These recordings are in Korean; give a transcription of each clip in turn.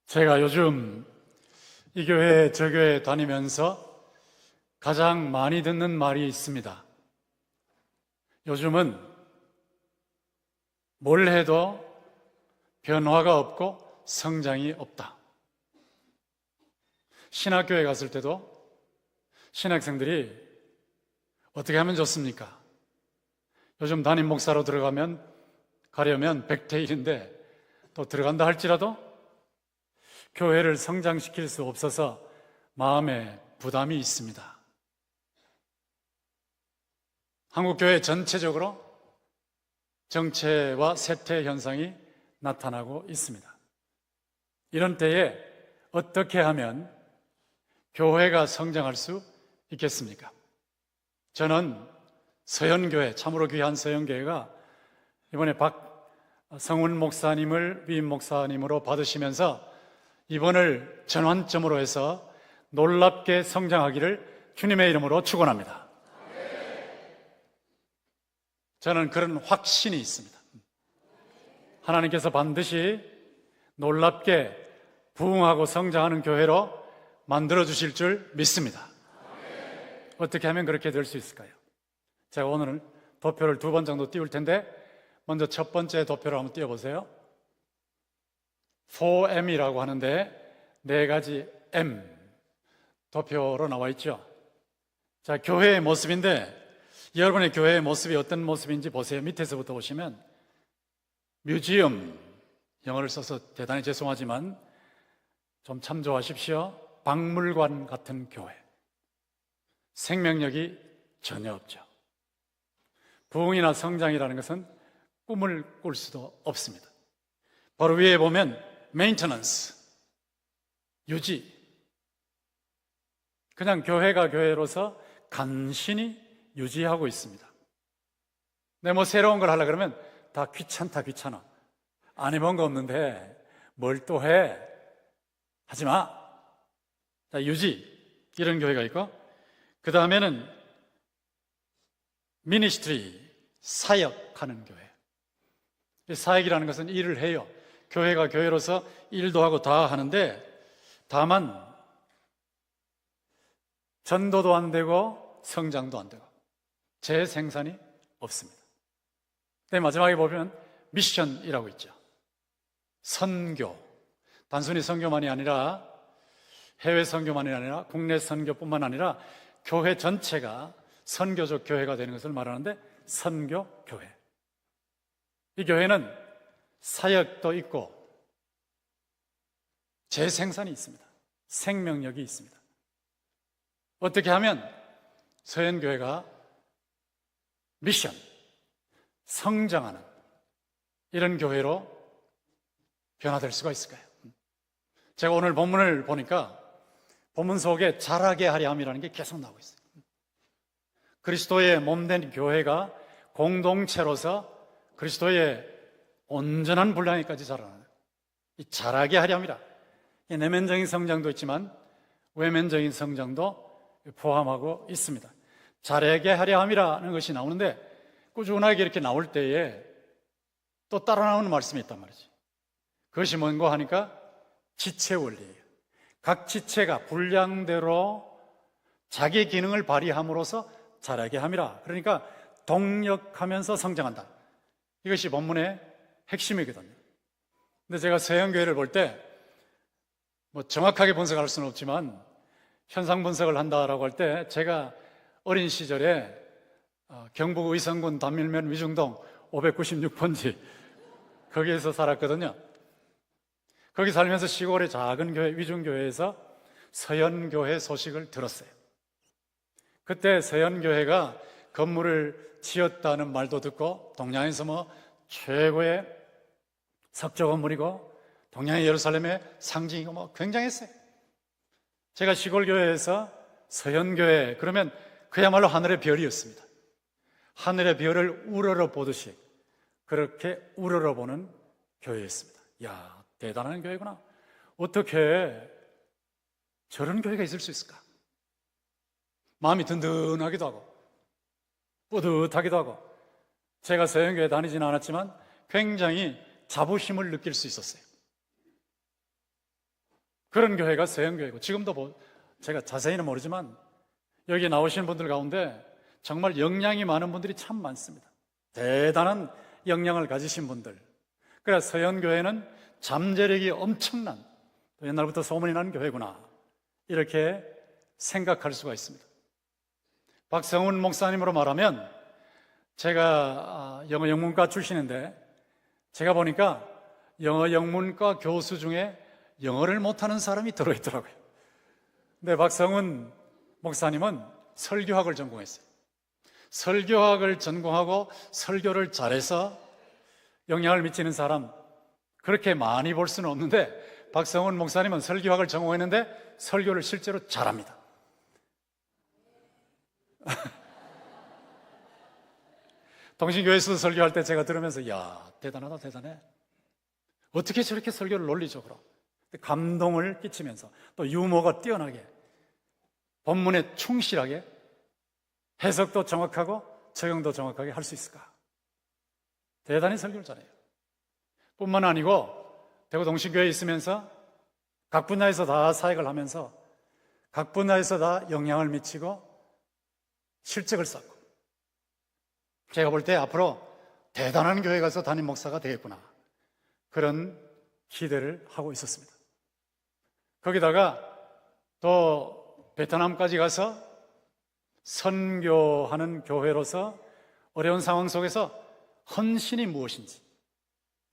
제가 요즘 이 교회 저 교회 다니면서 가장 많이 듣는 말이 있습니다. 요즘은 뭘 해도 변화가 없고 성장이 없다. 신학교에 갔을 때도 신학생들이 어떻게 하면 좋습니까? 요즘 담임 목사로 가려면 100대 1인데 또 들어간다 할지라도 교회를 성장시킬 수 없어서 마음에 부담이 있습니다. 한국교회 전체적으로 정체와 쇠퇴 현상이 나타나고 있습니다. 이런 때에 어떻게 하면 교회가 성장할 수 있겠습니까? 저는 서현교회, 참으로 귀한 서현교회가 이번에 박성훈 목사님을 위임 목사님으로 받으시면서 이번을 전환점으로 해서 놀랍게 성장하기를 주님의 이름으로 축원합니다. 저는 그런 확신이 있습니다. 하나님께서 반드시 놀랍게 부흥하고 성장하는 교회로 만들어 주실 줄 믿습니다. 어떻게 하면 그렇게 될 수 있을까요? 제가 오늘 도표를 2번 정도 띄울 텐데 먼저 첫 번째 도표를 한번 띄워보세요. 4M이라고 하는데 4가지 M 도표로 나와 있죠. 자, 교회의 모습인데 여러분의 교회의 모습이 어떤 모습인지 보세요. 밑에서부터 보시면 뮤지엄, 영어를 써서 대단히 죄송하지만 좀 참조하십시오. 박물관 같은 교회. 생명력이 전혀 없죠. 부흥이나 성장이라는 것은 꿈을 꿀 수도 없습니다. 바로 위에 보면 메인터넌스, 유지. 그냥 교회가 교회로서 간신히 유지하고 있습니다. 근데 뭐 새로운 걸 하려고 그러면 다 귀찮아. 안 해본 거 없는데 뭘 또 해? 하지 마. 자, 유지. 이런 교회가 있고, 그 다음에는 미니스트리, 사역하는 교회. 사역이라는 것은 일을 해요. 교회가 교회로서 일도 하고 다 하는데 다만 전도도 안 되고 성장도 안 되고 재생산이 없습니다. 네, 마지막에 보면 미션이라고 있죠. 선교. 단순히 선교만이 아니라 해외 선교만이 아니라 국내 선교뿐만 아니라 교회 전체가 선교적 교회가 되는 것을 말하는데 선교 교회. 이 교회는 사역도 있고 재생산이 있습니다. 생명력이 있습니다. 어떻게 하면 서현교회가 미션, 성장하는 이런 교회로 변화될 수가 있을까요? 제가 오늘 본문을 보니까 본문 속에 자라게 하려 함이라는 게 계속 나오고 있어요. 그리스도의 몸된 교회가 공동체로서 그리스도의 온전한 분량에까지 자라는 이 자라게 하려 함이라. 내면적인 성장도 있지만 외면적인 성장도 포함하고 있습니다. 자라게 하려 함이라는 것이 나오는데 꾸준하게 이렇게 나올 때에 또 따라 나오는 말씀이 있단 말이지. 그것이 뭔가 하니까 지체 원리예요. 각 지체가 분량대로 자기 기능을 발휘함으로써 자라게 함이라. 그러니까 동력하면서 성장한다. 이것이 본문의 핵심이거든요. 근데 제가 서현교회를 볼 때 뭐 정확하게 분석할 수는 없지만 현상 분석을 한다라고 할 때 제가 어린 시절에 경북 의성군 단밀면 위중동 596번지 거기에서 살았거든요. 거기 살면서 시골의 작은 교회, 위중교회에서 서현교회 소식을 들었어요. 그때 서현교회가 건물을 지었다는 말도 듣고 동양에서 뭐 최고의 석조 건물이고 동양의 예루살렘의 상징이고 뭐 굉장했어요. 제가 시골 교회에서 서현교회 그러면 그야말로 하늘의 별이었습니다. 하늘의 별을 우러러 보듯이 그렇게 우러러 보는 교회였습니다. 야, 대단한 교회구나. 어떻게 저런 교회가 있을 수 있을까? 마음이 든든하기도 하고 뿌듯하기도 하고 제가 서현교회 다니지는 않았지만 굉장히 자부심을 느낄 수 있었어요. 그런 교회가 서현교회고, 지금도 제가 자세히는 모르지만 여기 나오시는 분들 가운데 정말 역량이 많은 분들이 참 많습니다. 대단한 역량을 가지신 분들. 그래서 서현교회는 잠재력이 엄청난, 옛날부터 소문이 나는 교회구나, 이렇게 생각할 수가 있습니다. 박성훈 목사님으로 말하면, 제가 영어 영문과 출신인데 제가 보니까 영어 영문과 교수 중에 영어를 못하는 사람이 들어있더라고요. 근데 박성훈 목사님은 설교학을 전공했어요. 설교학을 전공하고 설교를 잘해서 영향을 미치는 사람 그렇게 많이 볼 수는 없는데, 박성훈 목사님은 설교학을 전공했는데 설교를 실제로 잘합니다. 동신교회에서도 설교할 때 제가 들으면서, 야, 대단하다, 대단해. 어떻게 저렇게 설교를 논리적으로, 감동을 끼치면서 또 유머가 뛰어나게, 본문에 충실하게, 해석도 정확하고 적용도 정확하게 할 수 있을까? 대단히 설교를 잘해요. 뿐만 아니고 대구 동신교회에 있으면서 각 분야에서 다 사역을 하면서 각 분야에서 다 영향을 미치고 실적을 쌓고, 제가 볼 때 앞으로 대단한 교회 가서 담임 목사가 되겠구나, 그런 기대를 하고 있었습니다. 거기다가 또 베트남까지 가서 선교하는 교회로서 어려운 상황 속에서 헌신이 무엇인지,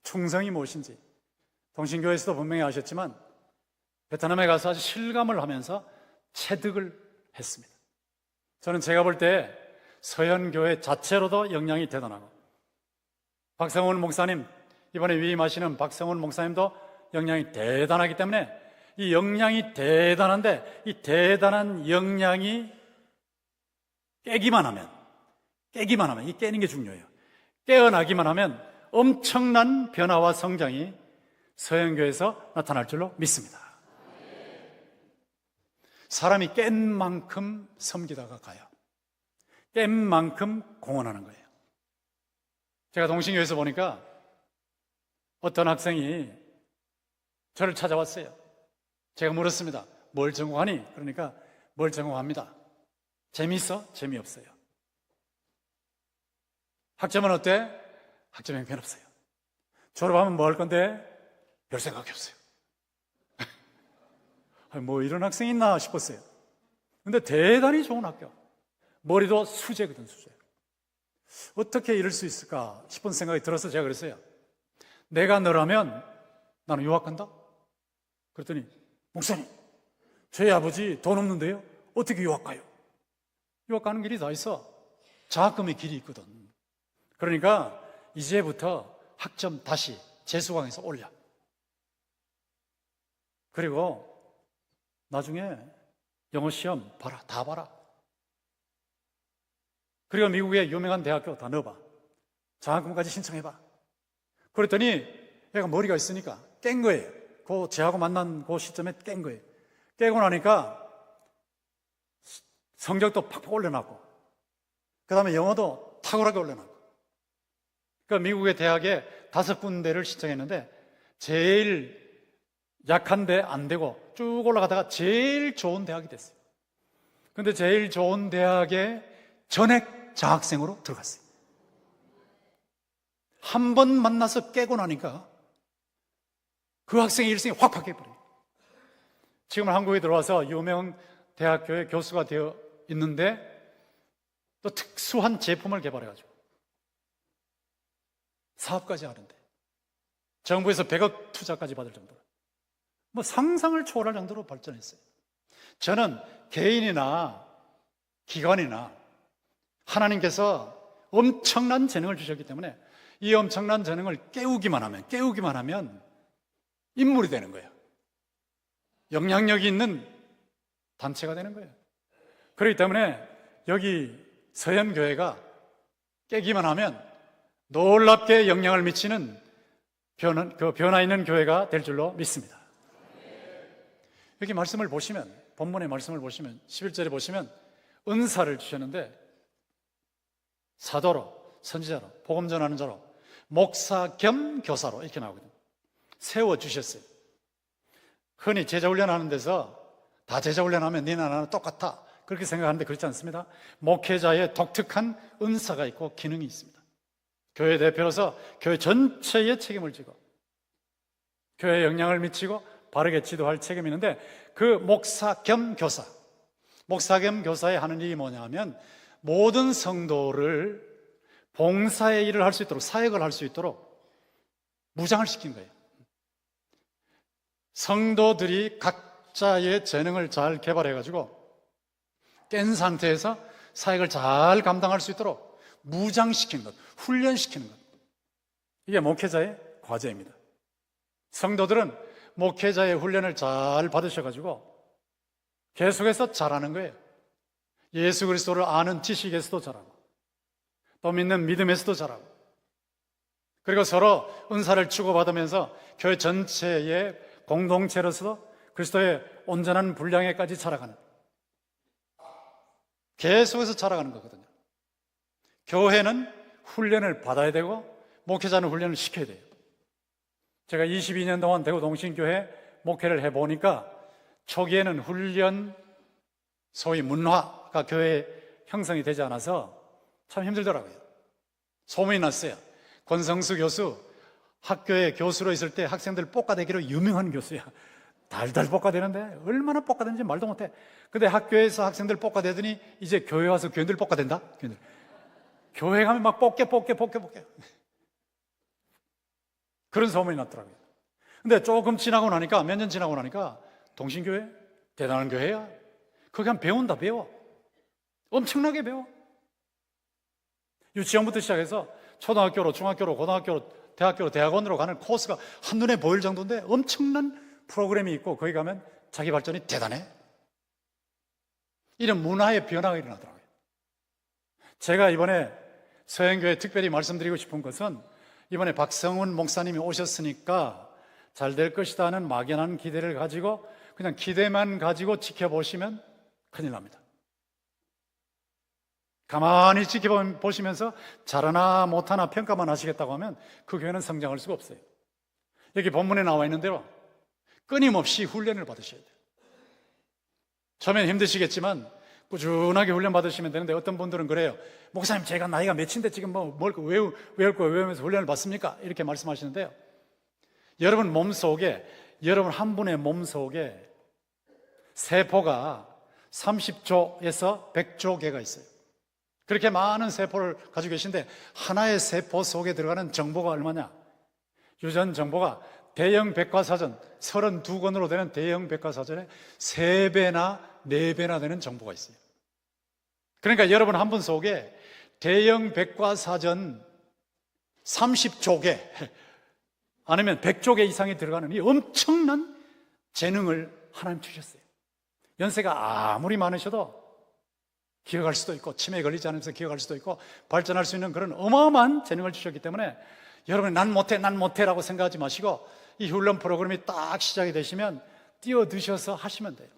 충성이 무엇인지 동신교회에서도 분명히 아셨지만 베트남에 가서 아주 실감을 하면서 체득을 했습니다. 저는 제가 볼 때 서현교회 자체로도 영향이 대단하고, 박성훈 목사님, 이번에 위임하시는 박성훈 목사님도 영향이 대단하기 때문에, 이 영향이 대단한데 이 대단한 영향이 깨기만 하면, 이 깨는 게 중요해요. 깨어나기만 하면 엄청난 변화와 성장이 서현교회에서 나타날 줄로 믿습니다. 사람이 깬 만큼 섬기다가 가요. 깬 만큼 공헌하는 거예요. 제가 동신교회에서 보니까 어떤 학생이 저를 찾아왔어요. 제가 물었습니다. 뭘 전공하니? 그러니까 뭘 전공합니다. 재미있어? 재미없어요. 학점은 어때? 학점 형편없어요. 졸업하면 뭐 할 건데? 별 생각이 없어요. 뭐 이런 학생이 있나 싶었어요. 근데 대단히 좋은 학교. 머리도 수제거든, 수제. 어떻게 이럴 수 있을까 싶은 생각이 들어서 제가 그랬어요. 내가 너라면 나는 유학 간다? 그랬더니, 목사님, 저희 아버지 돈 없는데요? 어떻게 유학 가요? 유학 가는 길이 다 있어. 장학금의 길이 있거든. 그러니까 이제부터 학점 다시 재수강해서 올려. 그리고 나중에 영어 시험 봐라, 다 봐라. 그리고 미국의 유명한 대학교 다 넣어봐. 장학금까지 신청해봐. 그랬더니 얘가 머리가 있으니까 깬 거예요. 그 제하고 만난 그 시점에 깬 거예요. 깨고 나니까 성적도 팍팍 올려놨고, 그 다음에 영어도 탁월하게 올려놨고, 그러니까 미국의 대학에 5군데를 신청했는데 제일 약한데 안 되고 쭉 올라가다가 제일 좋은 대학이 됐어요. 근데 제일 좋은 대학에 전액 장학생으로 들어갔어요. 한 번 만나서 깨고 나니까 그 학생의 일생이 확 바뀌어버려요. 지금 한국에 들어와서 유명 대학교의 교수가 되어 있는데 또 특수한 제품을 개발해가지고 사업까지 하는데 정부에서 100억 투자까지 받을 정도로, 뭐 상상을 초월할 정도로 발전했어요. 저는 개인이나 기관이나 하나님께서 엄청난 재능을 주셨기 때문에 이 엄청난 재능을 깨우기만 하면 인물이 되는 거예요. 영향력이 있는 단체가 되는 거예요. 그렇기 때문에 여기 서현교회가 깨기만 하면 놀랍게 영향을 미치는 변화 있는 교회가 될 줄로 믿습니다. 여기 말씀을 보시면, 본문의 말씀을 보시면 11절에 보시면 은사를 주셨는데 사도로, 선지자로, 복음 전하는 자로, 목사 겸 교사로 이렇게 나오거든요. 세워주셨어요. 흔히 제자훈련하는 데서 다 제자훈련하면 니나 나나 똑같아 그렇게 생각하는데 그렇지 않습니다. 목회자의 독특한 은사가 있고 기능이 있습니다. 교회 대표로서 교회 전체에 책임을 지고 교회에 영향을 미치고 바르게 지도할 책임이 있는데, 그 목사 겸 교사의 하는 일이 뭐냐면 모든 성도를 봉사의 일을 할 수 있도록, 사역을 할 수 있도록 무장을 시킨 거예요. 성도들이 각자의 재능을 잘 개발해가지고 깬 상태에서 사역을 잘 감당할 수 있도록 무장시키는 것, 훈련시키는 것, 이게 목회자의 과제입니다. 성도들은 목회자의 훈련을 잘 받으셔가지고 계속해서 잘하는 거예요. 예수 그리스도를 아는 지식에서도 잘하고, 또 믿는 믿음에서도 잘하고, 그리고 서로 은사를 주고받으면서 교회 전체의 공동체로서 그리스도의 온전한 분량에까지 자라가는, 계속해서 자라가는 거거든요. 교회는 훈련을 받아야 되고 목회자는 훈련을 시켜야 돼요. 제가 22년 동안 대구 동신교회 목회를 해보니까 초기에는 훈련, 소위 문화가 교회에 형성이 되지 않아서 참 힘들더라고요. 소문이 났어요. 권성수 교수, 학교에 교수로 있을 때 학생들 볶아대기로 유명한 교수야. 달달 볶아대는데 얼마나 볶아대는지 말도 못해. 근데 학교에서 학생들 볶아대더니 이제 교회 와서 교인들 볶아댄다? 교회 가면 막 볶게. 그런 소문이 났더라고요. 근데 조금 지나고 나니까, 몇 년 지나고 나니까 동신교회? 대단한 교회야. 거기 가면 배워. 엄청나게 배워. 유치원부터 시작해서 초등학교로, 중학교로, 고등학교로, 대학교로, 대학원으로 가는 코스가 한눈에 보일 정도인데 엄청난 프로그램이 있고, 거기 가면 자기 발전이 대단해. 이런 문화의 변화가 일어나더라고요. 제가 이번에 서행교회 특별히 말씀드리고 싶은 것은, 이번에 박성훈 목사님이 오셨으니까 잘 될 것이다 하는 막연한 기대를 가지고 그냥 기대만 가지고 지켜보시면 큰일 납니다. 가만히 지켜보시면서 잘하나 못하나 평가만 하시겠다고 하면 그 교회는 성장할 수가 없어요. 여기 본문에 나와 있는 대로 끊임없이 훈련을 받으셔야 돼요. 처음엔 힘드시겠지만 꾸준하게 훈련 받으시면 되는데, 어떤 분들은 그래요. 목사님, 제가 나이가 몇인데 지금 뭘 외울 거 외우면서 훈련을 받습니까? 이렇게 말씀하시는데요. 여러분 한 분의 몸 속에 세포가 30조에서 100조 개가 있어요. 그렇게 많은 세포를 가지고 계신데 하나의 세포 속에 들어가는 정보가 얼마냐? 유전 정보가 대형 백과사전 32권으로 되는 대형 백과사전에 3배나 4배나 되는 정보가 있어요. 그러니까 여러분 한 분 속에 대형 백과사전 30조 개 아니면 100조 개 이상이 들어가는 이 엄청난 재능을 하나님 주셨어요. 연세가 아무리 많으셔도 기억할 수도 있고, 치매에 걸리지 않으면서 기억할 수도 있고, 발전할 수 있는 그런 어마어마한 재능을 주셨기 때문에 여러분이 난 못해라고 생각하지 마시고, 이 훈련 프로그램이 딱 시작이 되시면 뛰어드셔서 하시면 돼요.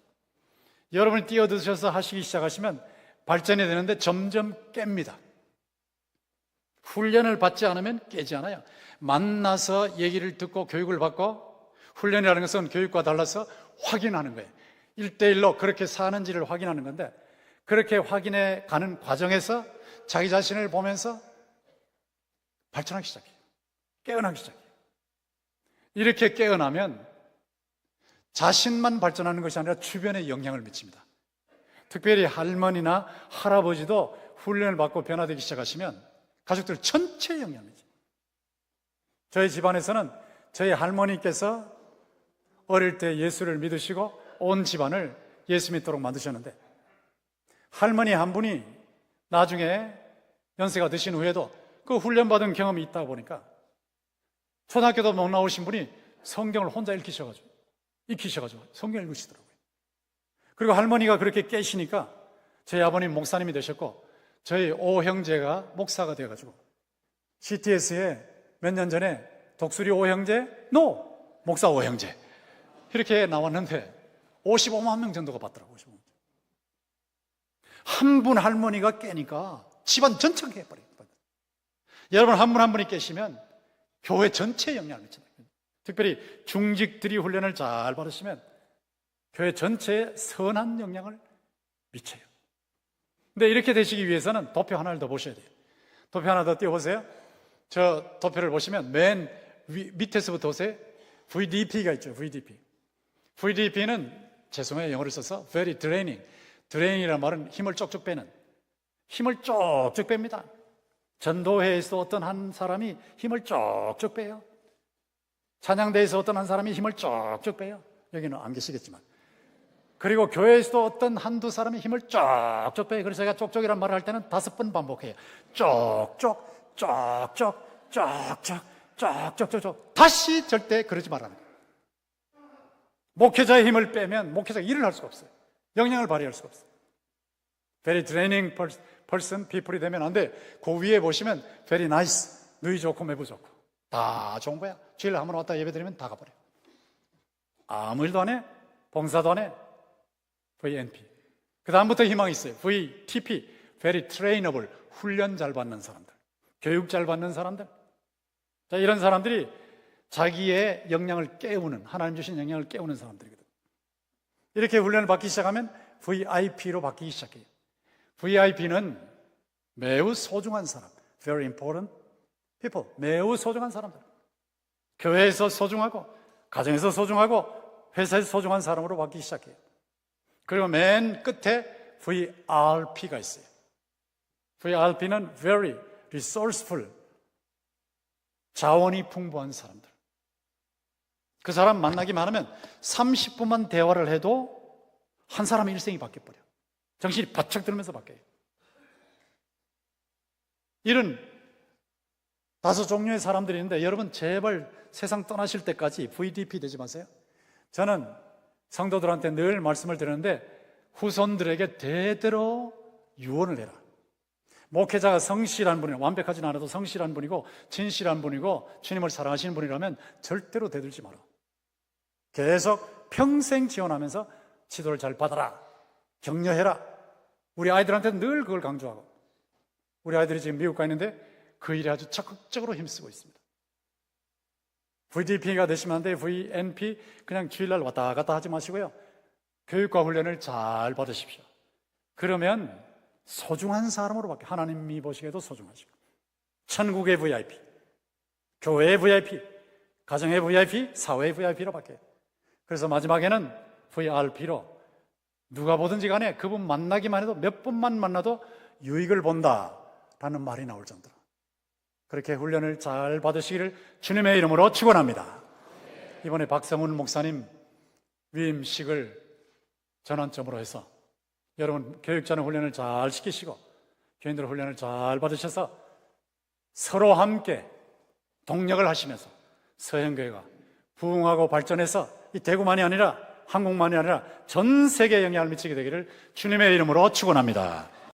여러분이 뛰어드셔서 하시기 시작하시면 발전이 되는데 점점 깹니다. 훈련을 받지 않으면 깨지 않아요. 만나서 얘기를 듣고 교육을 받고, 훈련이라는 것은 교육과 달라서 확인하는 거예요. 1대1로 그렇게 사는지를 확인하는 건데, 그렇게 확인해 가는 과정에서 자기 자신을 보면서 발전하기 시작해요. 깨어나기 시작해요. 이렇게 깨어나면 자신만 발전하는 것이 아니라 주변에 영향을 미칩니다. 특별히 할머니나 할아버지도 훈련을 받고 변화되기 시작하시면 가족들 전체에 영향을 미칩니다. 저희 집안에서는 저희 할머니께서 어릴 때 예수를 믿으시고 온 집안을 예수 믿도록 만드셨는데, 할머니 한 분이 나중에 연세가 드신 후에도 그 훈련받은 경험이 있다 보니까 초등학교도 못 나오신 분이 성경을 혼자 익히셔가지고 성경 읽으시더라고요. 그리고 할머니가 그렇게 깨시니까 저희 아버님 목사님이 되셨고, 저희 오형제가 목사가 되어가지고 CTS에 몇 년 전에 독수리 오형제, 목사 오형제 이렇게 나왔는데 55만 명 정도가 받더라고요. 55만 명. 한 분 할머니가 깨니까 집안 전체가 깨버려요. 여러분 한 분 한 분이 깨시면 교회 전체에 영향을 미칩니다. 특별히 중직들이 훈련을 잘 받으시면 교회 전체에 선한 영향을 미쳐요. 근데 이렇게 되시기 위해서는 도표 하나를 더 보셔야 돼요. 도표 하나 더 띄워보세요. 저 도표를 보시면 맨 밑에서부터 오세요. VDP가 있죠. VDP. VDP는 죄송해요, 영어를 써서 very draining. drain이라는 말은 힘을 쪽쪽 빼는, 힘을 쪽쪽 뺍니다. 전도회에서 어떤 한 사람이 힘을 쪽쪽 빼요. 찬양대에서 어떤 한 사람이 힘을 쪽쪽 빼요. 여기는 안 계시겠지만. 그리고 교회에서도 어떤 한두 사람이 힘을 쪽쪽 빼요. 그래서 제가 쪽쪽이란 말을 할 때는 5번 반복해요. 쪽쪽, 쪽쪽, 쪽쪽, 쪽쪽쪽쪽. 다시 절대 그러지 말라는 거예요. 목회자의 힘을 빼면 목회자가 일을 할 수가 없어요. 영향을 발휘할 수가 없어요. Very draining person, people이 되면 안 돼. 그 위에 보시면 very nice, 누이 좋고 매부 좋고 다 좋은 거야. 주일 한번 왔다 예배드리면 다 가버려. 아무 일도 안 해. 봉사도 안 해. VNP. 그 다음부터 희망이 있어요. VTP, very trainable, 훈련 잘 받는 사람들, 교육 잘 받는 사람들. 자, 이런 사람들이 자기의 역량을 깨우는, 하나님 주신 역량을 깨우는 사람들이거든. 이렇게 훈련을 받기 시작하면 VIP로 바뀌기 시작해요. VIP는 매우 소중한 사람, very important people, 매우 소중한 사람들. 교회에서 소중하고, 가정에서 소중하고, 회사에서 소중한 사람으로 바뀌기 시작해요. 그리고 맨 끝에 VRP가 있어요. VRP는 very resourceful, 자원이 풍부한 사람들. 그 사람 만나기만 하면 30분만 대화를 해도 한 사람의 일생이 바뀌어버려. 정신이 바짝 들면서 바뀌어요. 이런 5 종류의 사람들이 있는데 여러분 제발 세상 떠나실 때까지 VDP 되지 마세요. 저는 성도들한테 늘 말씀을 드리는데 후손들에게 대대로 유언을 해라. 목회자가 성실한 분이고 완벽하진 않아도 성실한 분이고 진실한 분이고 주님을 사랑하시는 분이라면 절대로 대들지 마라. 계속 평생 지원하면서 지도를 잘 받아라, 격려해라. 우리 아이들한테 늘 그걸 강조하고, 우리 아이들이 지금 미국 가 있는데 그 일에 아주 적극적으로 힘쓰고 있습니다. VDP가 되시면 안 돼요. VNP 그냥 주일날 왔다 갔다 하지 마시고요, 교육과 훈련을 잘 받으십시오. 그러면 소중한 사람으로 바뀌어요. 하나님이 보시기에도 소중하시고, 천국의 VIP, 교회의 VIP, 가정의 VIP, 사회의 VIP로 바뀌어요. 그래서 마지막에는 VRP로 누가 보든지 간에 그분 만나기만 해도, 몇 분만 만나도 유익을 본다라는 말이 나올 정도로 그렇게 훈련을 잘 받으시기를 주님의 이름으로 축원합니다. 이번에 박성훈 목사님 위임식을 전환점으로 해서 여러분 교육자는 훈련을 잘 시키시고 교인들 훈련을 잘 받으셔서 서로 함께 동력을 하시면서 서현교회가 부흥하고 발전해서 이 대구만이 아니라 한국만이 아니라 전 세계에 영향을 미치게 되기를 주님의 이름으로 축원합니다.